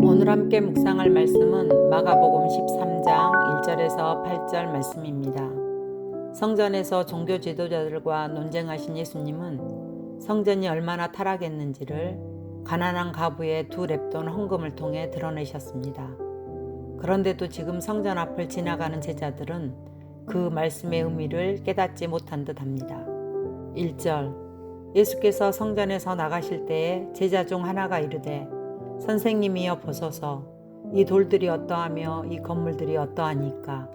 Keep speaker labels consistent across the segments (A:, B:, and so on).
A: 오늘 함께 묵상할 말씀은 마가복음 13장 1절에서 8절 말씀입니다. 성전에서 종교 지도자들과 논쟁하신 예수님은 성전이 얼마나 타락했는지를 가난한 과부의 2렙돈 헌금을 통해 드러내셨습니다. 그런데도 지금 성전 앞을 지나가는 제자들은 그 말씀의 의미를 깨닫지 못한 듯합니다. 1절 예수께서 성전에서 나가실 때에 제자 중 하나가 이르되 선생님이여 보소서, 이 돌들이 어떠하며 이 건물들이 어떠하니까.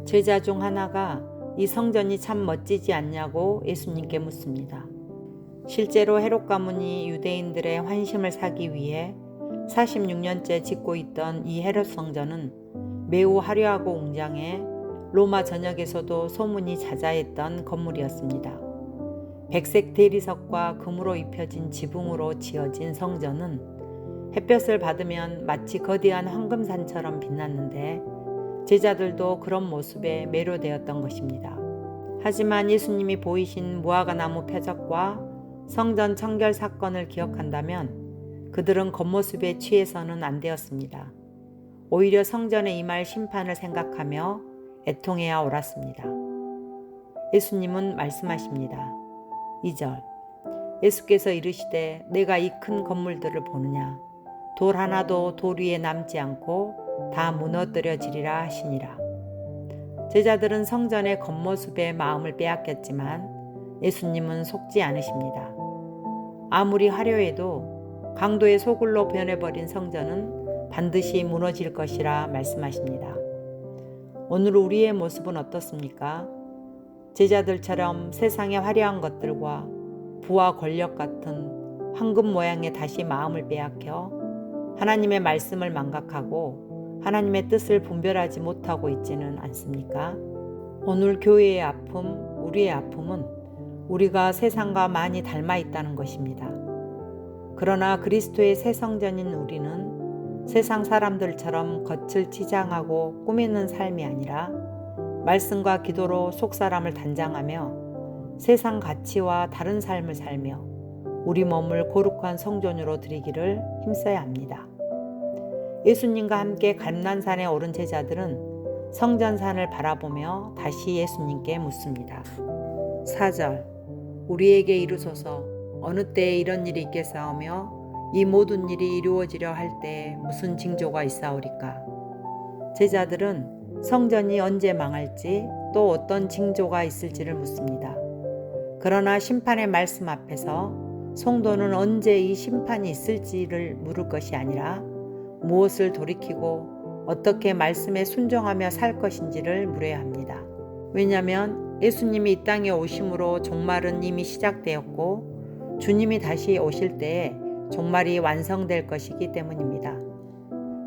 A: 제자 중 하나가 이 성전이 참 멋지지 않냐고 예수님께 묻습니다. 실제로 헤롯 가문이 유대인들의 환심을 사기 위해 46년째 짓고 있던 이 헤롯 성전은 매우 화려하고 웅장해 로마 전역에서도 소문이 자자했던 건물이었습니다. 백색 대리석과 금으로 입혀진 지붕으로 지어진 성전은 햇볕을 받으면 마치 거대한 황금산처럼 빛났는데 제자들도 그런 모습에 매료되었던 것입니다. 하지만 예수님이 보이신 무화과나무 표적과 성전 청결 사건을 기억한다면 그들은 겉모습에 취해서는 안 되었습니다. 오히려 성전에 임할 심판을 생각하며 애통해야 옳았습니다. 예수님은 말씀하십니다. 2절 예수께서 이르시되 내가 이 큰 건물들을 보느냐. 돌 하나도 돌 위에 남지 않고 다 무너뜨려지리라 하시니라. 제자들은 성전의 겉모습에 마음을 빼앗겼지만 예수님은 속지 않으십니다. 아무리 화려해도 강도의 소굴로 변해버린 성전은 반드시 무너질 것이라 말씀하십니다. 오늘 우리의 모습은 어떻습니까? 제자들처럼 세상의 화려한 것들과 부와 권력 같은 황금 모양에 다시 마음을 빼앗겨 하나님의 말씀을 망각하고 하나님의 뜻을 분별하지 못하고 있지는 않습니까? 오늘 교회의 아픔, 우리의 아픔은 우리가 세상과 많이 닮아 있다는 것입니다. 그러나 그리스도의 새 성전인 우리는 세상 사람들처럼 겉을 치장하고 꾸미는 삶이 아니라 말씀과 기도로 속사람을 단장하며 세상 가치와 다른 삶을 살며 우리 몸을 거룩한 성전으로 드리기를 힘써야 합니다. 예수님과 함께 감난산에 오른 제자들은 성전산을 바라보며 다시 예수님께 묻습니다. 4절 우리에게 이루소서 어느 때에 이런 일이 있겠사오며 이 모든 일이 이루어지려 할 때에 무슨 징조가 있사오리까. 제자들은 성전이 언제 망할지 또 어떤 징조가 있을지를 묻습니다. 그러나 심판의 말씀 앞에서 성도는 언제 이 심판이 있을지를 물을 것이 아니라 무엇을 돌이키고 어떻게 말씀에 순종하며 살 것인지를 물어야 합니다. 왜냐하면 예수님이 이 땅에 오심으로 종말은 이미 시작되었고 주님이 다시 오실 때에 종말이 완성될 것이기 때문입니다.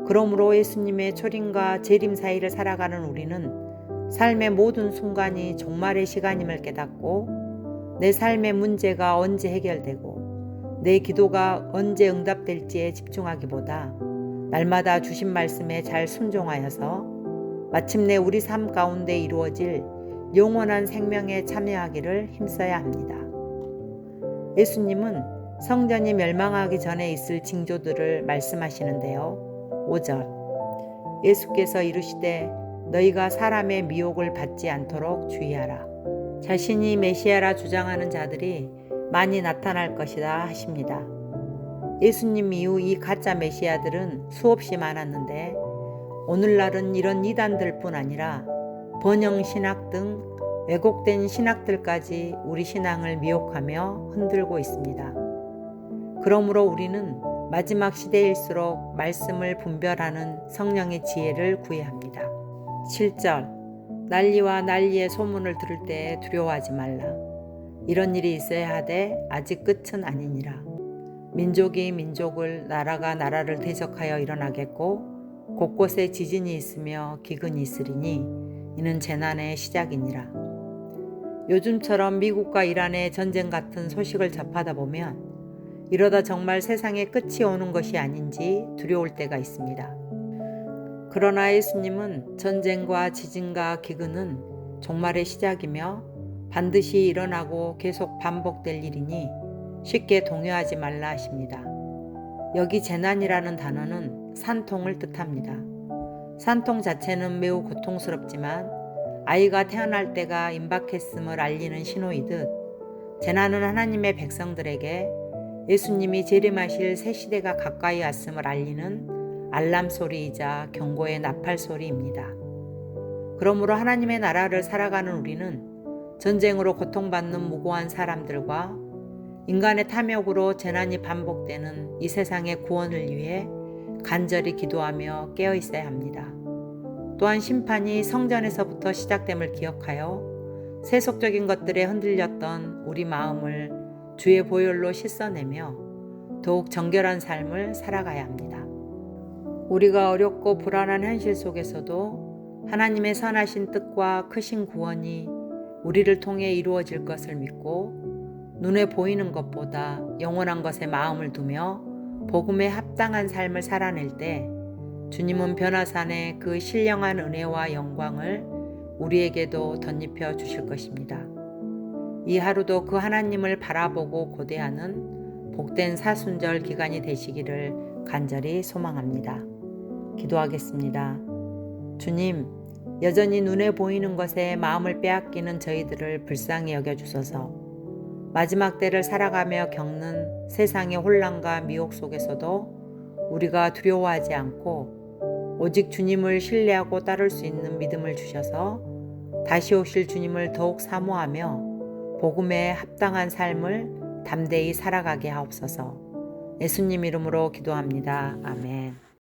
A: 그러므로 예수님의 초림과 재림 사이를 살아가는 우리는 삶의 모든 순간이 종말의 시간임을 깨닫고 내 삶의 문제가 언제 해결되고 내 기도가 언제 응답될지에 집중하기보다 날마다 주신 말씀에 잘 순종하여서 마침내 우리 삶 가운데 이루어질 영원한 생명에 참여하기를 힘써야 합니다. 예수님은 성전이 멸망하기 전에 있을 징조들을 말씀하시는데요. 5절 예수께서 이르시되 너희가 사람의 미혹을 받지 않도록 주의하라. 자신이 메시아라 주장하는 자들이 많이 나타날 것이다 하십니다. 예수님 이후 이 가짜 메시아들은 수없이 많았는데 오늘날은 이런 이단들뿐 아니라 번영 신학 등 왜곡된 신학들까지 우리 신앙을 미혹하며 흔들고 있습니다. 그러므로 우리는 마지막 시대일수록 말씀을 분별하는 성령의 지혜를 구해야 합니다. 7절 난리와 난리의 소문을 들을 때 두려워하지 말라. 이런 일이 있어야 하되 아직 끝은 아니니라. 민족이 민족을 나라가 나라를 대적하여 일어나겠고 곳곳에 지진이 있으며 기근이 있으리니 이는 재난의 시작이니라. 요즘처럼 미국과 이란의 전쟁 같은 소식을 접하다 보면 이러다 정말 세상에 끝이 오는 것이 아닌지 두려울 때가 있습니다. 그러나 예수님은 전쟁과 지진과 기근은 종말의 시작이며 반드시 일어나고 계속 반복될 일이니 쉽게 동요하지 말라 하십니다. 여기 재난이라는 단어는 산통을 뜻합니다. 산통 자체는 매우 고통스럽지만 아이가 태어날 때가 임박했음을 알리는 신호이듯 재난은 하나님의 백성들에게 예수님이 재림하실 새 시대가 가까이 왔음을 알리는 알람 소리이자 경고의 나팔 소리입니다. 그러므로 하나님의 나라를 살아가는 우리는 전쟁으로 고통받는 무고한 사람들과 인간의 탐욕으로 재난이 반복되는 이 세상의 구원을 위해 간절히 기도하며 깨어 있어야 합니다. 또한 심판이 성전에서부터 시작됨을 기억하여 세속적인 것들에 흔들렸던 우리 마음을 주의 보혈로 씻어내며 더욱 정결한 삶을 살아가야 합니다. 우리가 어렵고 불안한 현실 속에서도 하나님의 선하신 뜻과 크신 구원이 우리를 통해 이루어질 것을 믿고 눈에 보이는 것보다 영원한 것에 마음을 두며 복음에 합당한 삶을 살아낼 때 주님은 변화산의 그 신령한 은혜와 영광을 우리에게도 덧입혀 주실 것입니다. 이 하루도 그 하나님을 바라보고 고대하는 복된 사순절 기간이 되시기를 간절히 소망합니다. 기도하겠습니다. 주님, 여전히 눈에 보이는 것에 마음을 빼앗기는 저희들을 불쌍히 여겨주소서. 마지막 때를 살아가며 겪는 세상의 혼란과 미혹 속에서도 우리가 두려워하지 않고 오직 주님을 신뢰하고 따를 수 있는 믿음을 주셔서 다시 오실 주님을 더욱 사모하며 복음에 합당한 삶을 담대히 살아가게 하옵소서. 예수님 이름으로 기도합니다. 아멘.